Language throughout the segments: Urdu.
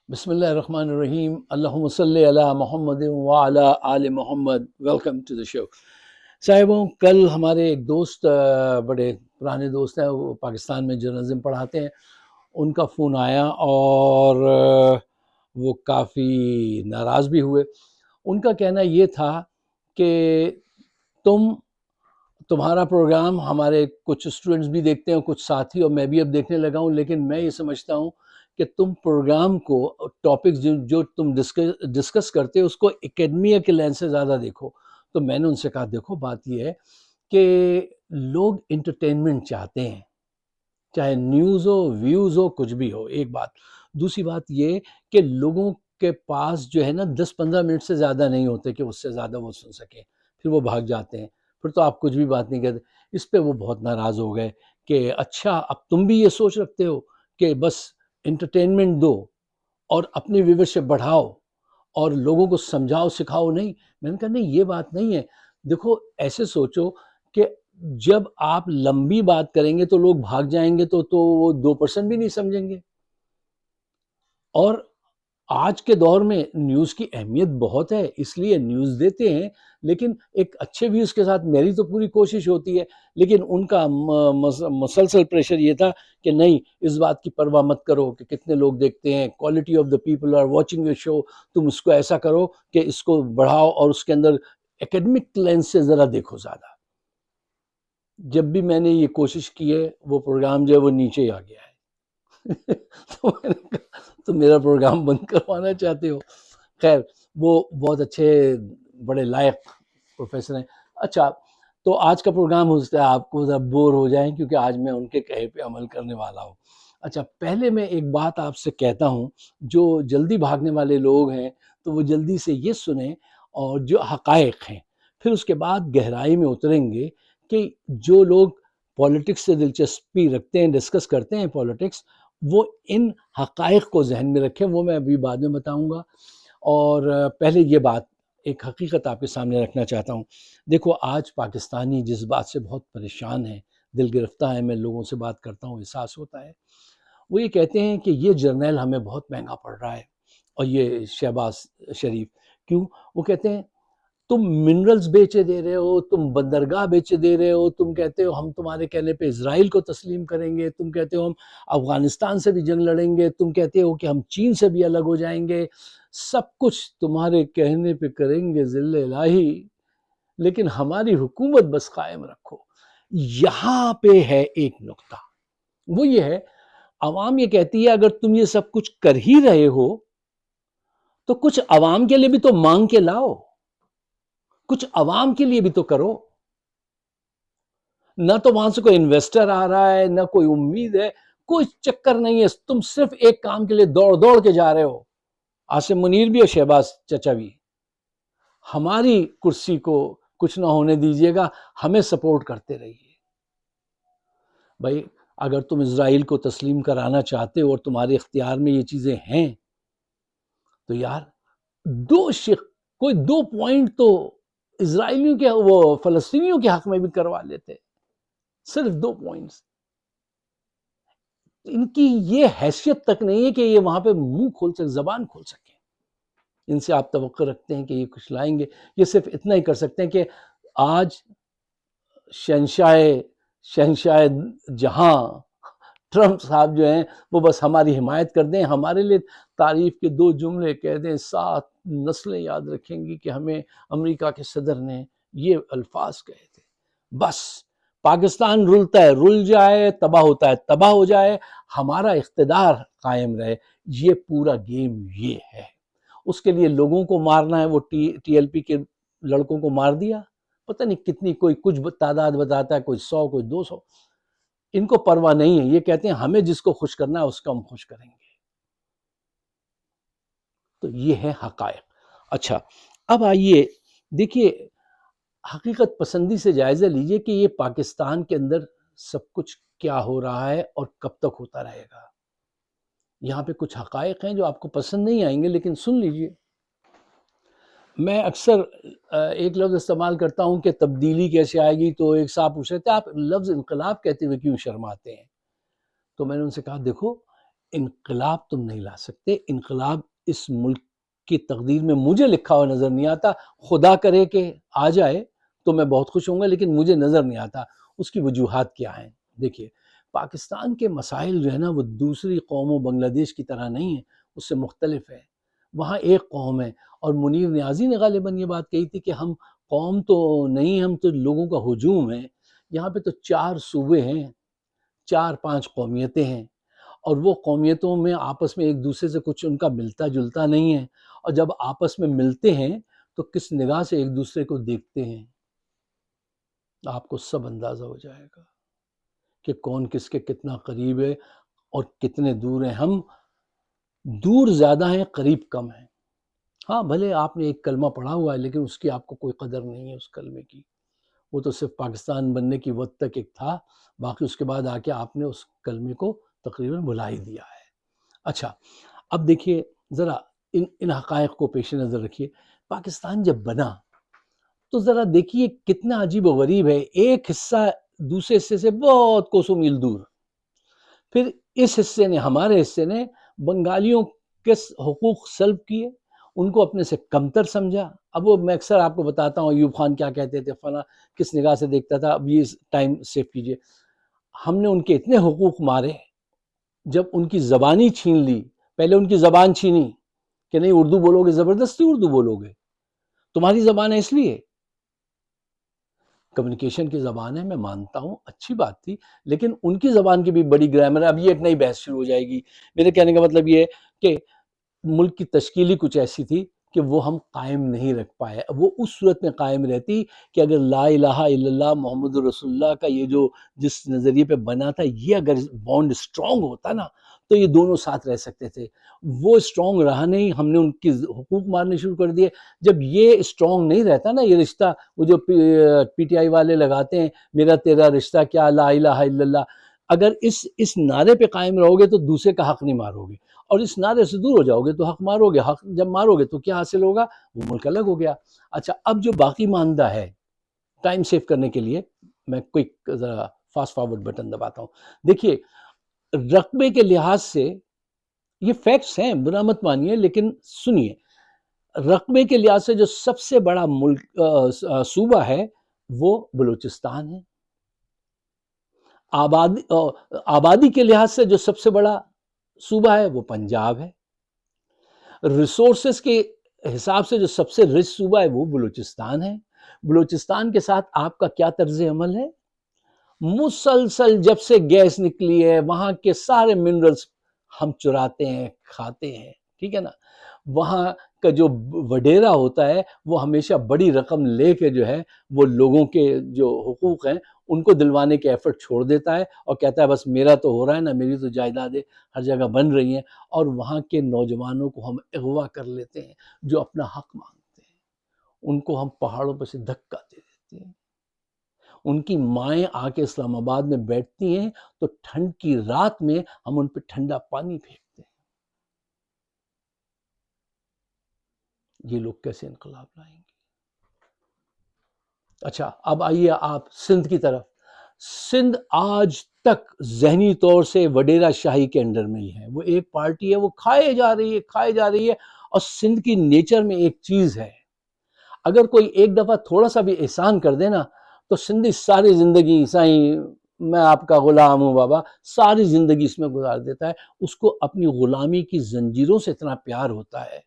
بسم اللہ الرحمن الرحیم، اللہم صلی علی محمد وعلی آل محمد۔ ویلکم ٹو دا شو۔ صاحبوں، کل ہمارے ایک دوست، بڑے پرانے دوست ہیں، وہ پاکستان میں جرنلزم پڑھاتے ہیں، ان کا فون آیا اور وہ کافی ناراض بھی ہوئے۔ ان کا کہنا یہ تھا کہ تمہارا پروگرام ہمارے کچھ اسٹوڈنٹس بھی دیکھتے ہیں، کچھ ساتھی، اور میں بھی اب دیکھنے لگا ہوں، لیکن میں یہ سمجھتا ہوں کہ تم پروگرام کو، ٹاپکس جو تم ڈسکس کرتے ہو، اس کو اکیڈمیا کے لینس سے زیادہ دیکھو۔ تو میں نے ان سے کہا دیکھو، بات یہ ہے کہ لوگ انٹرٹینمنٹ چاہتے ہیں، چاہے نیوز ہو، ویوز ہو، کچھ بھی ہو، ایک بات۔ دوسری بات یہ کہ لوگوں کے پاس جو ہے نا 10-15 منٹ سے زیادہ نہیں ہوتے کہ اس سے زیادہ وہ سن سکیں، پھر وہ بھاگ جاتے ہیں، پھر تو آپ کچھ بھی بات نہیں کرتے۔ اس پہ وہ بہت ناراض ہو گئے کہ اچھا، اب تم بھی یہ سوچ رکھتے ہو کہ بس انٹرٹینمنٹ دو اور اپنی ویورشپ بڑھاؤ اور لوگوں کو سمجھاؤ سکھاؤ نہیں۔ میں نے کہا نہیں، یہ بات نہیں ہے۔ دیکھو، ایسے سوچو کہ جب آپ لمبی بات کریں گے تو لوگ بھاگ جائیں گے، تو وہ 2% بھی نہیں سمجھیں گے۔ اور آج کے دور میں نیوز کی اہمیت بہت ہے، اس لیے نیوز دیتے ہیں، لیکن ایک اچھے ویوز کے ساتھ میری تو پوری کوشش ہوتی ہے، لیکن ان کا مسلسل پریشر یہ تھا کہ نہیں، اس بات کی پرواہ مت کرو کہ کتنے لوگ دیکھتے ہیں، quality of the people are watching your show, تم اس کو ایسا کرو کہ اس کو بڑھاؤ اور اس کے اندر ایکیڈمک لینس سے ذرا دیکھو زیادہ۔ جب بھی میں نے یہ کوشش کی ہے، وہ پروگرام جو ہے وہ نیچے ہی آ گیا ہے۔ تو میں نے کہا تم میرا پروگرام بند کروانا چاہتے ہو؟ خیر، وہ بہت اچھے، بڑے لائق پروفیسر ہیں۔ اچھا، تو آج کا پروگرام ہو سکتا ہے آپ کو ذرا بور ہو جائیں، کیونکہ آج میں ان کے کہے پہ عمل کرنے والا ہوں۔ اچھا، پہلے میں ایک بات آپ سے کہتا ہوں، جو جلدی بھاگنے والے لوگ ہیں تو وہ جلدی سے یہ سنیں، اور جو حقائق ہیں، پھر اس کے بعد گہرائی میں اتریں گے کہ جو لوگ پولیٹکس سے دلچسپی رکھتے ہیں، ڈسکس کرتے ہیں پولیٹکس، وہ ان حقائق کو ذہن میں رکھیں، وہ میں ابھی بعد میں بتاؤں گا۔ اور پہلے یہ بات، ایک حقیقت آپ کے سامنے رکھنا چاہتا ہوں۔ دیکھو، آج پاکستانی جس بات سے بہت پریشان ہیں، دل گرفتہ ہے، میں لوگوں سے بات کرتا ہوں، احساس ہوتا ہے، وہ یہ کہتے ہیں کہ یہ جرنیل ہمیں بہت مہنگا پڑ رہا ہے، اور یہ شہباز شریف۔ کیوں؟ وہ کہتے ہیں تم منرلز بیچے دے رہے ہو، تم بندرگاہ بیچے دے رہے ہو، تم کہتے ہو ہم تمہارے کہنے پہ اسرائیل کو تسلیم کریں گے، تم کہتے ہو ہم افغانستان سے بھی جنگ لڑیں گے، تم کہتے ہو کہ ہم چین سے بھی الگ ہو جائیں گے، سب کچھ تمہارے کہنے پہ کریں گے ذل الہی، لیکن ہماری حکومت بس قائم رکھو۔ یہاں پہ ہے ایک نقطہ، وہ یہ ہے، عوام یہ کہتی ہے اگر تم یہ سب کچھ کر ہی رہے ہو تو کچھ عوام کے لیے بھی تو مانگ کے لاؤ، کچھ عوام کے لیے بھی تو کرو۔ نہ تو وہاں سے کوئی انویسٹر آ رہا ہے، نہ کوئی امید ہے، کوئی چکر نہیں ہے، تم صرف ایک کام کے لیے دوڑ دوڑ کے جا رہے ہو۔ عاصم منیر بھی اور شہباز چچا بھی، ہماری کرسی کو کچھ نہ ہونے دیجیے گا، ہمیں سپورٹ کرتے رہیے۔ بھائی، اگر تم اسرائیل کو تسلیم کرانا چاہتے ہو اور تمہارے اختیار میں یہ چیزیں ہیں، تو یار کوئی 2 پوائنٹ تو اسرائیلیوں کے، وہ فلسطینیوں کے حق میں بھی کروا لیتے، صرف 2 پوائنٹس۔ ان کی یہ حیثیت تک نہیں ہے کہ یہ وہاں پہ منہ کھول سکے، زبان کھول سکیں۔ ان سے آپ توقع رکھتے ہیں کہ یہ کچھ لائیں گے، یہ صرف اتنا ہی کر سکتے ہیں کہ آج شہنشاہ جہاں ٹرمپ صاحب جو ہیں، وہ بس ہماری حمایت کر دیں، ہمارے لیے تعریف کے 2 جملے کہہ دیں، 7 نسلیں یاد رکھیں گی کہ ہمیں امریکہ کے صدر نے یہ الفاظ کہے تھے۔ بس پاکستان رلتا ہے، رل جائے، تباہ ہوتا ہے، تباہ ہو جائے، ہمارا اقتدار قائم رہے، یہ پورا گیم یہ ہے۔ اس کے لیے لوگوں کو مارنا ہے، وہ ٹی ایل پی کے لڑکوں کو مار دیا، پتہ نہیں کتنی، کوئی کچھ تعداد بتاتا ہے، کوئی 100، کوئی 200، ان کو پرواہ نہیں ہے، یہ کہتے ہیں ہمیں جس کو خوش کرنا ہے اس کو ہم خوش کریں گے۔ تو یہ ہے حقائق۔ اچھا، اب آئیے دیکھیے، حقیقت پسندی سے جائزہ لیجئے کہ یہ پاکستان کے اندر سب کچھ کیا ہو رہا ہے اور کب تک ہوتا رہے گا۔ یہاں پہ کچھ حقائق ہیں جو آپ کو پسند نہیں آئیں گے، لیکن سن لیجئے۔ میں اکثر ایک لفظ استعمال کرتا ہوں کہ تبدیلی کیسے آئے گی، تو ایک صاحب پوچھ رہے تھے آپ لفظ انقلاب کہتے ہوئے کیوں شرماتے ہیں؟ تو میں نے ان سے کہا دیکھو، انقلاب تم نہیں لا سکتے. انقلاب اس ملک کی تقدیر میں مجھے لکھا ہوا نظر نہیں آتا. خدا کرے کہ آ جائے تو میں بہت خوش ہوں گا، لیکن مجھے نظر نہیں آتا. اس کی وجوہات کیا ہیں؟ دیکھیے، پاکستان کے مسائل جو ہے نا وہ دوسری قوموں بنگلہ دیش کی طرح نہیں ہیں، اس سے مختلف ہے. وہاں ایک قوم ہے، اور منیر نیازی نے غالباً یہ بات کہی تھی کہ ہم قوم تو نہیں، ہم تو لوگوں کا ہجوم ہے. یہاں پہ تو 4 صوبے ہیں، 4-5 قومیتیں ہیں، اور وہ قومیتوں میں آپس میں ایک دوسرے سے کچھ ان کا ملتا جلتا نہیں ہے. اور جب آپس میں ملتے ہیں تو کس نگاہ سے ایک دوسرے کو دیکھتے ہیں، آپ کو سب اندازہ ہو جائے گا کہ کون کس کے کتنا قریب ہے اور کتنے دور ہیں. ہم دور زیادہ ہیں، قریب کم ہیں. ہاں بھلے آپ نے ایک کلمہ پڑھا ہوا ہے، لیکن اس کی آپ کو کوئی قدر نہیں ہے اس کلمے کی. وہ تو صرف پاکستان بننے کی وقت تک ایک تھا، باقی اس کے بعد آ کے آپ نے اس کلمے کو تقریباً بھلا ہی دیا ہے. اچھا، اب دیکھیے ذرا ان حقائق کو پیش نظر رکھیے. پاکستان جب بنا تو ذرا دیکھیے کتنا عجیب و غریب ہے. ایک حصہ دوسرے حصے سے بہت کوسوں میل دور. پھر اس حصے نے، ہمارے حصے نے، بنگالیوں کے حقوق سلب کیے، ان کو اپنے سے کمتر سمجھا. اب وہ میں اکثر آپ کو بتاتا ہوں ایوب خان کیا کہتے تھے، فلاں کس نگاہ سے دیکھتا تھا. اب یہ ٹائم سیو کیجئے. ہم نے ان کے اتنے حقوق مارے، جب ان کی زبانی چھین لی. پہلے ان کی زبان چھینی کہ نہیں اردو بولو گے، زبردستی اردو بولو گے، تمہاری زبان ہے اس لیے. کمیونیکیشن کی زبان ہے، میں مانتا ہوں اچھی بات تھی، لیکن ان کی زبان کی بھی بڑی گرامر ہے. اب یہ ایک نئی بحث شروع ہو جائے گی. میرے کہنے کا مطلب یہ ہے کہ ملک کی تشکیلی کچھ ایسی تھی کہ وہ ہم قائم نہیں رکھ پائے. وہ اس صورت میں قائم رہتی کہ اگر لا الہ الا اللہ محمد رسول اللہ کا یہ جو جس نظریے پہ بنا تھا، یہ اگر بانڈ اسٹرانگ ہوتا نا تو یہ دونوں ساتھ رہ سکتے تھے. وہ اسٹرانگ رہا نہیں، ہم نے ان کی حقوق مارنے شروع کر دیے. جب یہ اسٹرانگ نہیں رہتا نا، یہ رشتہ، وہ جو پی ٹی آئی والے لگاتے ہیں میرا تیرا رشتہ کیا لا الہ الا اللہ، اگر اس نعرے پہ قائم رہو گے تو دوسرے کا حق نہیں مارو گے، اور اس نعرے سے دور ہو جاؤ گے تو حق مارو گے. حق جب مارو گے تو کیا حاصل ہوگا؟ وہ ملک الگ ہو گیا. اچھا، اب جو باقی ماندہ ہے، ٹائم سیو کرنے کے لیے میں کوئک ذرا فاسٹ فارورڈ بٹن دباتا ہوں. دیکھیے، رقبے کے لحاظ سے یہ فیکٹس ہیں، برا مت مانیے، لیکن سنیے. رقبے کے لحاظ سے جو سب سے بڑا ملک صوبہ ہے وہ بلوچستان ہے. آبادی کے لحاظ سے جو سب سے بڑا صوبہ ہے وہ پنجاب ہے. ریسورسز کے حساب سے جو سب سے رچ صوبہ ہے وہ بلوچستان ہے. بلوچستان کے ساتھ آپ کا کیا طرز عمل ہے؟ مسلسل جب سے گیس نکلی ہے وہاں کے سارے منرلز ہم چراتے ہیں، کھاتے ہیں، ٹھیک ہے نا. وہاں کا جو وڈیرا ہوتا ہے وہ ہمیشہ بڑی رقم لے کے جو ہے وہ لوگوں کے جو حقوق ہیں ان کو دلوانے کے ایفرٹ چھوڑ دیتا ہے، اور کہتا ہے بس میرا تو ہو رہا ہے نا، میری تو جائیدادیں ہر جگہ بن رہی ہیں. اور وہاں کے نوجوانوں کو ہم اغوا کر لیتے ہیں جو اپنا حق مانگتے ہیں، ان کو ہم پہاڑوں پہ سے دھکا دے دیتے ہیں. ان کی مائیں آ کے اسلام آباد میں بیٹھتی ہیں تو ٹھنڈ کی رات میں ہم ان پہ ٹھنڈا پانی پھینکتے ہیں. یہ لوگ کیسے انقلاب لائیں گے؟ اچھا، اب آئیے آپ سندھ کی طرف. سندھ آج تک ذہنی طور سے وڈیرا شاہی کے انڈر میں ہی ہے. وہ ایک پارٹی ہے، وہ کھائے جا رہی ہے. اور سندھ کی نیچر میں ایک چیز ہے، اگر کوئی ایک دفعہ تھوڑا سا بھی احسان کر دے نا تو سندھی ساری زندگی سائیں میں آپ کا غلام ہوں بابا، ساری زندگی اس میں گزار دیتا ہے. اس کو اپنی غلامی کی زنجیروں سے اتنا پیار ہوتا ہے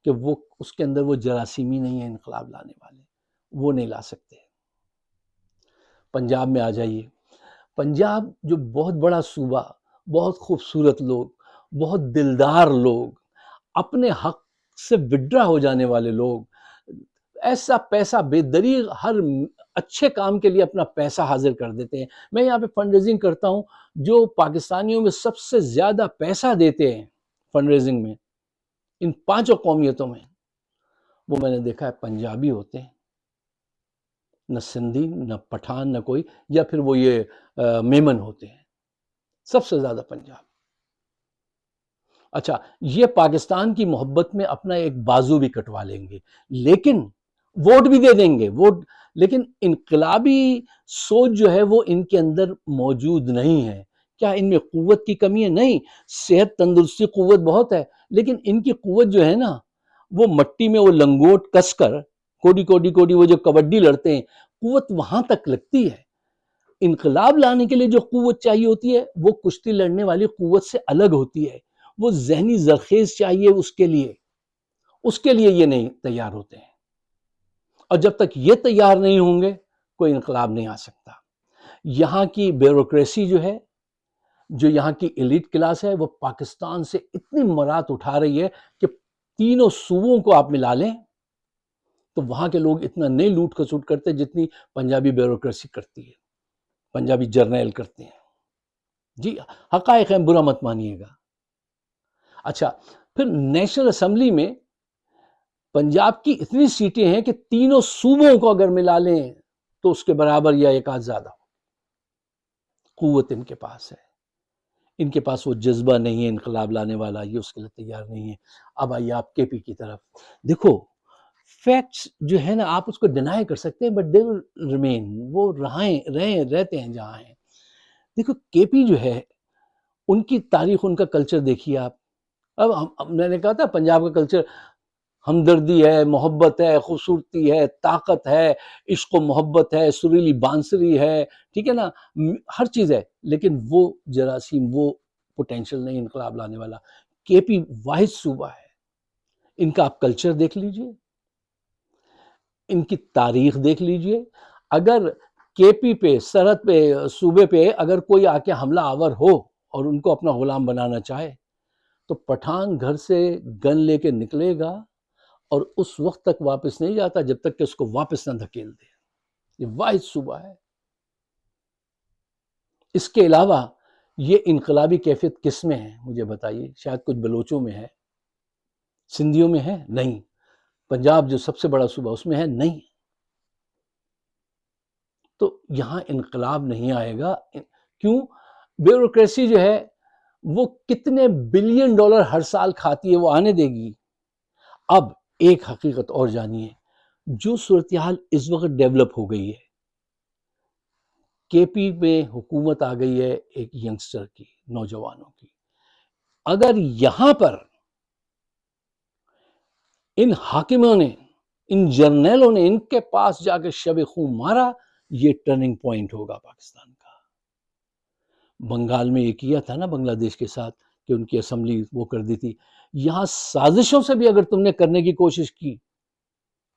کہ وہ اس کے اندر وہ جراثیمی نہیں ہے انقلاب لانے والے، وہ نہیں لا سکتے. پنجاب میں آ جائیے. پنجاب جو بہت بڑا صوبہ، بہت خوبصورت لوگ، بہت دلدار لوگ، اپنے حق سے وڈرا ہو جانے والے لوگ، ایسا پیسہ بے دریغ ہر اچھے کام کے لیے اپنا پیسہ حاضر کر دیتے ہیں. میں یہاں پہ فنڈ ریزنگ کرتا ہوں، جو پاکستانیوں میں سب سے زیادہ پیسہ دیتے ہیں فنڈ ریزنگ میں ان 5 قومیتوں میں، وہ میں نے دیکھا ہے پنجابی ہوتے ہیں. نہ سندھی، نہ پٹھان، نہ کوئی، یا پھر وہ یہ میمن ہوتے ہیں. سب سے زیادہ پنجاب. اچھا، یہ پاکستان کی محبت میں اپنا ایک بازو بھی کٹوا لیں گے، لیکن ووٹ بھی دے دیں گے، لیکن انقلابی سوچ جو ہے وہ ان کے اندر موجود نہیں ہے کیا ان میں قوت کی کمی ہے؟ نہیں، صحت تندرستی قوت بہت ہے، لیکن ان کی قوت جو ہے نا وہ مٹی میں وہ لنگوٹ کس کر کوڈی وہ جو کبڈی لڑتے ہیں، قوت وہاں تک لگتی ہے۔ انقلاب لانے کے لیے جو قوت چاہیے ہوتی ہے وہ کشتی لڑنے والی قوت سے الگ ہوتی ہے، وہ ذہنی زرخیز چاہیے اس کے لیے یہ نہیں تیار ہوتے ہیں، اور جب تک یہ تیار نہیں ہوں گے کوئی انقلاب نہیں آ سکتا۔ یہاں کی بیوروکریسی جو ہے، جو یہاں کی ایلیٹ کلاس ہے، وہ پاکستان سے اتنی مرات اٹھا رہی ہے کہ تینوں صوبوں کو آپ ملا لیں تو وہاں کے لوگ اتنا نہیں لوٹ کھسوٹ کرتے جتنی پنجابی بیوروکریسی کرتی ہے، پنجابی جرنیل کرتے ہیں۔ جی حقائق ہیں، برا مت مانیے گا۔ اچھا، پھر نیشنل اسمبلی میں پنجاب کی اتنی سیٹیں ہیں کہ تینوں صوبوں کو اگر ملا لیں تو اس کے برابر یا ایک آدھ زیادہ قوت ان کے پاس ہے۔ ان کے پاس وہ جذبہ نہیں ہے انقلاب لانے والا، یہ اس کے لیے تیار نہیں ہے۔ اب آئیے آپ کے پی کی طرف دیکھو، فیکٹس جو ہے نا آپ اس کو ڈینائی کر سکتے ہیں بٹ دے ول ریمین، وہ رہتے ہیں جہاں ہیں۔ دیکھو کے پی جو ہے، ان کی تاریخ، ان کا کلچر دیکھیے آپ۔ اب میں نے کہا تھا پنجاب کا کلچر ہمدردی ہے، محبت ہے، خوبصورتی ہے، طاقت ہے، عشق و محبت ہے، سریلی بانسری ہے، ٹھیک ہے نا، ہر چیز ہے، لیکن وہ جراثیم، وہ پوٹینشل نہیں انقلاب لانے والا۔ کے پی واحد صوبہ ہے، ان کا آپ کلچر دیکھ لیجئے، ان کی تاریخ دیکھ لیجئے۔ اگر کے پی پہ، سرحد پہ، صوبے پہ اگر کوئی آ کے حملہ آور ہو اور ان کو اپنا غلام بنانا چاہے تو پٹھان گھر سے گن لے کے نکلے گا اور اس وقت تک واپس نہیں جاتا جب تک کہ اس کو واپس نہ دھکیل دے۔ یہ واحد صوبہ ہے۔ اس کے علاوہ یہ انقلابی کیفیت کس میں ہے مجھے بتائیے؟ شاید کچھ بلوچوں میں ہے، سندھیوں میں ہے؟ نہیں۔ پنجاب جو سب سے بڑا صوبہ اس میں ہے؟ نہیں۔ تو یہاں انقلاب نہیں آئے گا۔ کیوں؟ بیوروکریسی جو ہے وہ کتنے بلین ڈالر ہر سال کھاتی ہے، وہ آنے دے گی۔ اب ایک حقیقت اور جانیے، جو صورتحال اس وقت ڈیولپ ہو گئی ہے، کے پی میں حکومت آ گئی ہے ایک ینگسٹر کی، نوجوانوں کی۔ اگر یہاں پر ان حاکموں نے، ان جرنیلوں نے ان کے پاس جا کے شب خون مارا، یہ ٹرننگ پوائنٹ ہوگا پاکستان کا۔ بنگال میں یہ کیا تھا نا بنگلہ دیش کے ساتھ کہ ان کی اسمبلی وہ کر دی تھی۔ یہاں سازشوں سے بھی اگر تم نے کرنے کی کوشش کی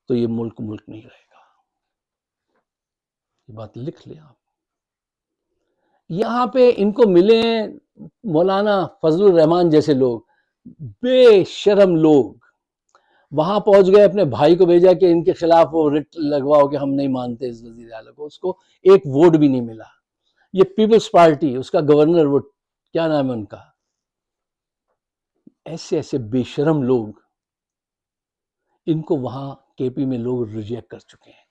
تو یہ ملک نہیں رہے گا۔ یہ بات لکھ لیں آپ۔ یہاں پہ ان کو ملے مولانا فضل الرحمان جیسے لوگ، بے شرم لوگ، وہاں پہنچ گئے، اپنے بھائی کو بھیجا کہ ان کے خلاف وہ رٹ لگواؤ کہ ہم نہیں مانتے اس وزیر اعلیٰ کو۔ اس کو ایک ووٹ بھی نہیں ملا۔ یہ پیپلز پارٹی، اس کا گورنر، وہ کیا نام ہے ان کا، ایسے بے شرم لوگ، ان کو وہاں کے پی میں لوگ ریجیکٹ کر چکے ہیں۔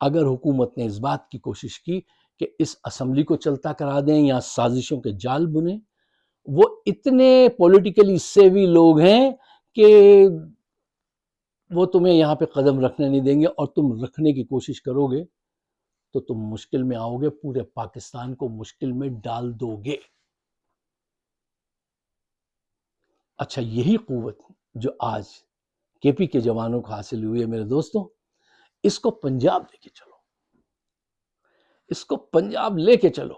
اگر حکومت نے اس بات کی کوشش کی کہ اس اسمبلی کو چلتا کرا دیں یا سازشوں کے جال بنیں، وہ اتنے پولیٹیکلی سیوی لوگ ہیں کہ وہ تمہیں یہاں پہ قدم رکھنے نہیں دیں گے، اور تم رکھنے کی کوشش کرو گے تو تم مشکل میں آؤ گے، پورے پاکستان کو مشکل میں ڈال دو گے۔ اچھا، یہی قوت جو آج کے پی کے جوانوں کو حاصل ہوئی ہے میرے دوستوں، اس کو پنجاب لے کے چلو، اس کو پنجاب لے کے چلو،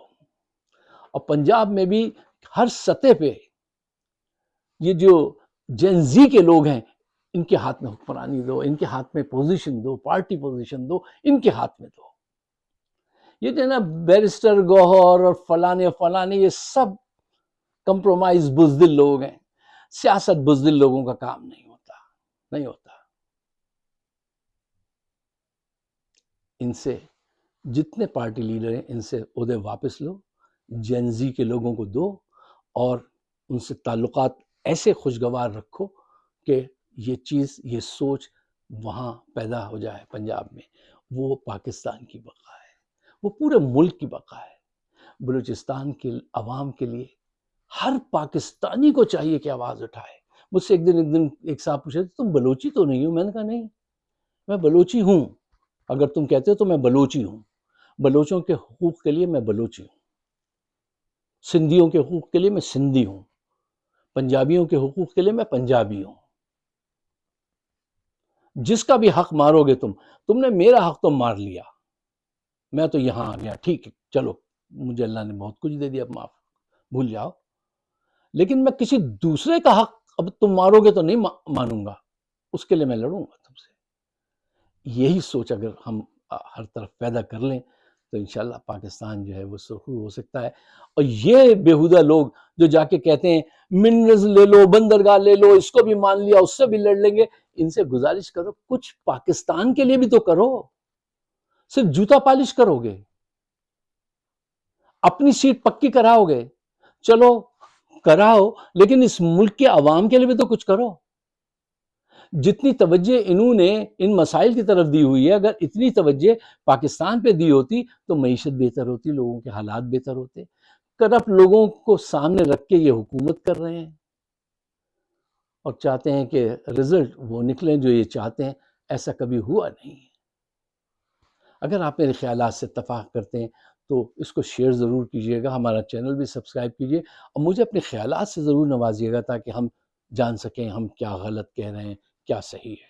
اور پنجاب میں بھی ہر سطح پہ یہ جو جین زی کے لوگ ہیں، ان کے ہاتھ میں حکمرانی دو، ان کے ہاتھ میں پوزیشن دو، پارٹی پوزیشن دو، ان کے ہاتھ میں دو۔ یہ جو ہے نا بیرسٹر گوہر اور فلانے یہ سب کمپرومائز بزدل لوگ ہیں۔ سیاست بزدل لوگوں کا کام نہیں ہوتا۔ ان سے جتنے پارٹی لیڈر ہیں ان سے عہدے واپس لو، جین زی کے لوگوں کو دو، اور ان سے تعلقات ایسے خوشگوار رکھو کہ یہ چیز، یہ سوچ وہاں پیدا ہو جائے پنجاب میں۔ وہ پاکستان کی بقا ہے، وہ پورے ملک کی بقا ہے۔ بلوچستان کے عوام کے لیے ہر پاکستانی کو چاہیے کہ آواز اٹھائے۔ مجھ سے ایک دن ایک صاحب پوچھے تم بلوچی تو نہیں ہو؟ میں نے کہا نہیں، میں بلوچی ہوں، اگر تم کہتے ہو تو میں بلوچی ہوں، بلوچوں کے حقوق کے لیے میں بلوچی ہوں۔ سندھیوں کے حقوق کے لیے میں سندھی ہوں، پنجابیوں کے حقوق کے لیے میں پنجابی ہوں. جس کا بھی حق مارو گے تم نے میرا حق تو مار لیا، میں تو یہاں آ گیا، ٹھیک ہے چلو مجھے اللہ نے بہت کچھ دے دیا، اب معاف، بھول جاؤ. لیکن میں کسی دوسرے کا حق اب تم مارو گے تو نہیں مانوں گا، اس کے لیے میں لڑوں گا تم سے. یہی سوچ اگر ہم ہر طرف پیدا کر لیں تو انشاءاللہ پاکستان جو ہے وہ سرخرو ہو سکتا ہے. اور یہ بیہودہ لوگ جو جا کے کہتے ہیں منرلز لے لو، بندرگاہ لے لو، اس کو بھی مان لیا، اس سے بھی لڑ لیں گے، ان سے گزارش کرو کچھ پاکستان کے لیے بھی تو کرو. صرف جوتا پالش کرو گے، اپنی سیٹ پکی کراؤ گے، چلو کراؤ، لیکن اس ملک کے عوام کے لیے بھی تو کچھ کرو. جتنی توجہ انہوں نے ان مسائل کی طرف دی ہوئی ہے، اگر اتنی توجہ پاکستان پہ دی ہوتی تو معیشت بہتر ہوتی، لوگوں کے حالات بہتر ہوتے. کرپٹ لوگوں کو سامنے رکھ کے یہ حکومت کر رہے ہیں اور چاہتے ہیں کہ رزلٹ وہ نکلیں جو یہ چاہتے ہیں. ایسا کبھی ہوا نہیں. اگر آپ میرے خیالات سے اتفاق کرتے ہیں تو اس کو شیئر ضرور کیجیے گا، ہمارا چینل بھی سبسکرائب کیجیے اور مجھے اپنے خیالات سے ضرور نوازیے گا تاکہ ہم جان سکیں ہم کیا غلط کہہ رہے ہیں، کیا صحیح ہے.